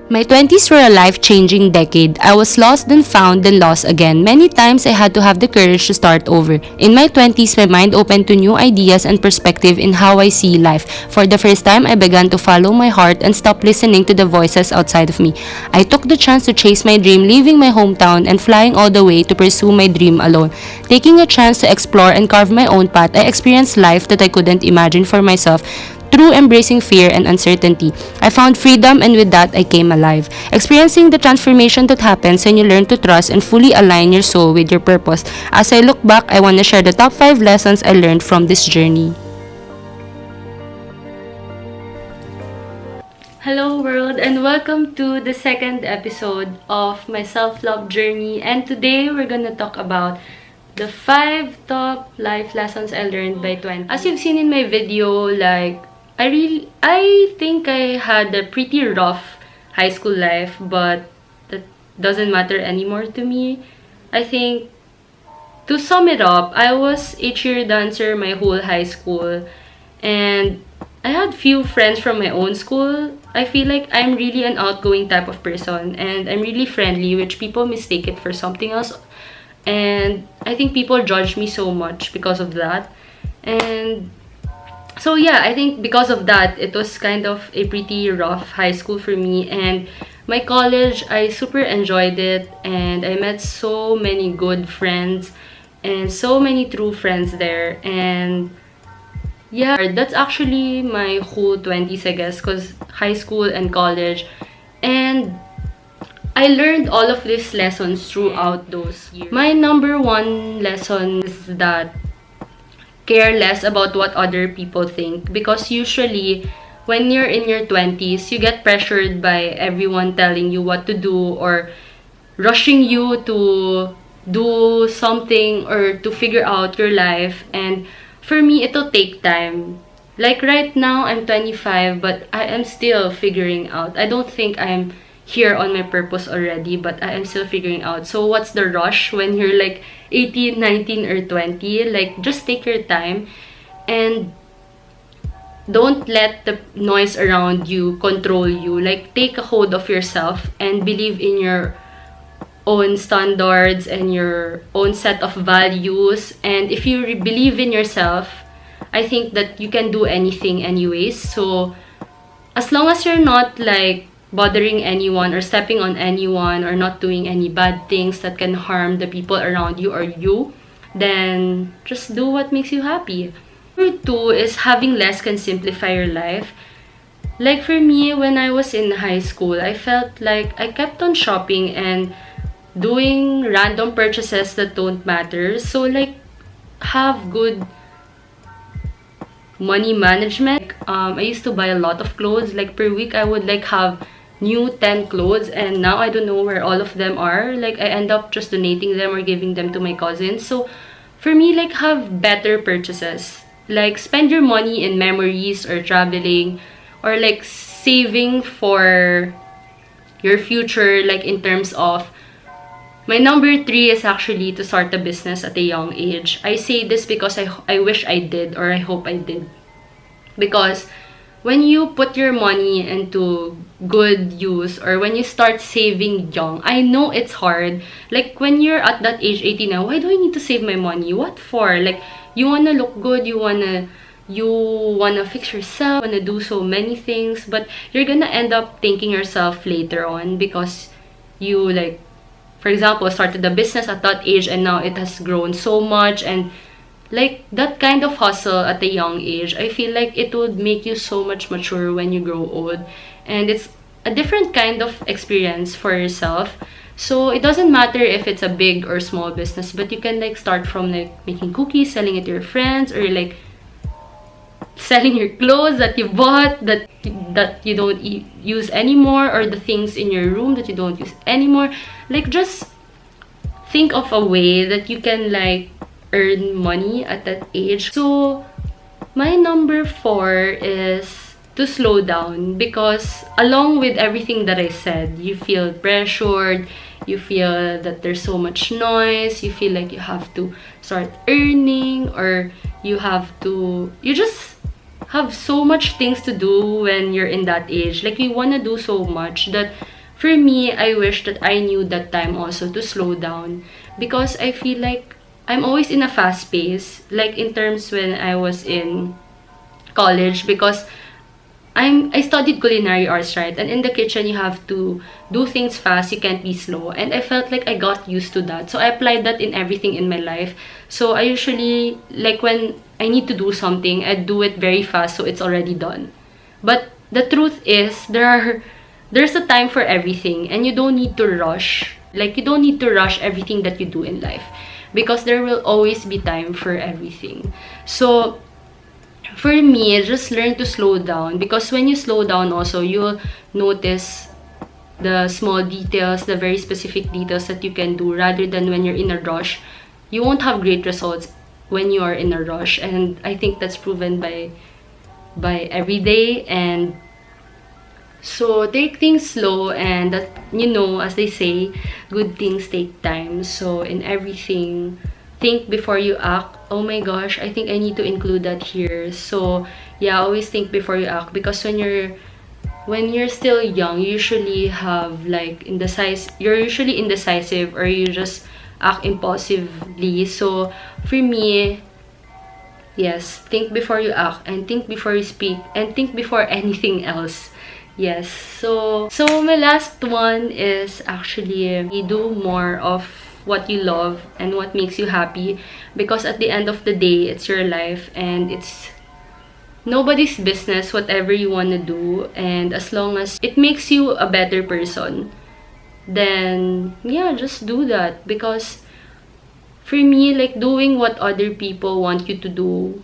My 20s were a life-changing decade. I was lost, then found, then lost again. Many times I had to have the courage to start over. In my 20s, my mind opened to new ideas and perspective in how I see life. For the first time, I began to follow my heart and stop listening to the voices outside of me. I took the chance to chase my dream, leaving my hometown and flying all the way to pursue my dream alone. Taking a chance to explore and carve my own path, I experienced life that I couldn't imagine for myself. Through embracing fear and uncertainty, I found freedom, and with that, I came alive. Experiencing the transformation that happens when you learn to trust and fully align your soul with your purpose. As I look back, I want to share the top 5 lessons I learned from this journey. Hello world, and welcome to the second episode of my self-love journey. And today we're gonna talk about the 5 top life lessons I learned by 20. As you've seen in my video, I think I had a pretty rough high school life, but that doesn't matter anymore to me. I think, to sum it up, I was a cheer dancer my whole high school, and I had few friends from my own school. I feel like I'm really an outgoing type of person, and I'm really friendly, which people mistake it for something else. And I think people judge me so much because of that. And so yeah, I think because of that, it was kind of a pretty rough high school for me. And my college, I super enjoyed it, and I met so many good friends and so many true friends there. And yeah, that's actually my whole 20s, I guess, because high school and college. And I learned all of these lessons throughout those years. My number one lesson is that care less about what other people think, because usually when you're in your 20s, you get pressured by everyone telling you what to do or rushing you to do something or to figure out your life. And for me, it'll take time. Like right now, I'm 25, but I am still figuring out. I don't think I'm here on my purpose already, but I am still figuring out. So what's the rush when you're like 18, 19, or 20? Like, just take your time and don't let the noise around you control you. Like, take a hold of yourself and believe in your own standards and your own set of values. And if you believe in yourself, I think that you can do anything anyways. So as long as you're not like bothering anyone or stepping on anyone or not doing any bad things that can harm the people around you or you, then just do what makes you happy. Number 2 is having less can simplify your life. Like for me, when I was in high school, I felt like I kept on shopping and doing random purchases that don't matter. So like, have good money management. I used to buy a lot of clothes. Like per week, I would like have new 10 clothes, and now I don't know where all of them are. Like, I end up just donating them or giving them to my cousins. So for me, like, have better purchases. Like, spend your money in memories or traveling or like saving for your future, like in terms of. My number 3 is actually to start a business at a young age. I say this because I wish I did, or I hope I did. Because when you put your money into good use, or when you start saving young, I know it's hard. Like when you're at that age, 18 now, why do I need to save my money? What for? Like, you wanna look good, you wanna fix yourself, you wanna do so many things, but you're gonna end up thanking yourself later on because you, like, for example, started a business at that age and now it has grown so much. And like that kind of hustle at a young age, I feel like it would make you so much mature when you grow old. And it's a different kind of experience for yourself. So it doesn't matter if it's a big or small business, but you can like start from like making cookies, selling it to your friends, or like selling your clothes that you bought that you don't use anymore, or the things in your room that you don't use anymore. Like, just think of a way that you can like earn money at that age. So my number 4 is to slow down, because along with everything that I said, you feel pressured, you feel that there's so much noise, you feel like you have to start earning, or you just have so much things to do when you're in that age. Like, you want to do so much that for me, I wish that I knew that time also to slow down, because I feel like I'm always in a fast pace, like in terms when I was in college, because I studied culinary arts, right? And in the kitchen, you have to do things fast. You can't be slow. And I felt like I got used to that. So I applied that in everything in my life. So I usually, like when I need to do something, I do it very fast so it's already done. But the truth is, there's a time for everything, and you don't need to rush. Like, you don't need to rush everything that you do in life, because there will always be time for everything. So for me, just learn to slow down, because when you slow down also, you'll notice the small details, the very specific details that you can do, rather than when you're in a rush. You won't have great results when you are in a rush, and I think that's proven by every day. And so take things slow, and that, as they say, good things take time. So in everything, think before you act. Oh my gosh, I think I need to include that here. So yeah, always think before you act, because when you're still young, you usually have you're usually indecisive, or you just act impulsively. So for me, yes, think before you act, and think before you speak, and think before anything else. Yes, so my last one is actually, you do more of what you love and what makes you happy, because at the end of the day, it's your life, and it's nobody's business whatever you want to do. And as long as it makes you a better person, then yeah, just do that. Because for me, like, doing what other people want you to do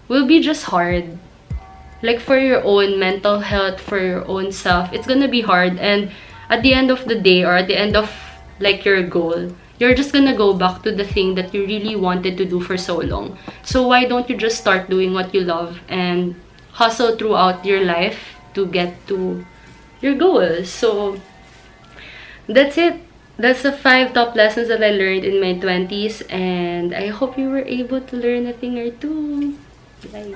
will be just hard. Like, for your own mental health, for your own self, it's gonna be hard. And at the end of the day, or at the end of like your goal, you're just gonna go back to the thing that you really wanted to do for so long. So why don't you just start doing what you love and hustle throughout your life to get to your goals? So that's it. That's the 5 top lessons that I learned in my 20s, and I hope you were able to learn a thing or two. Bye.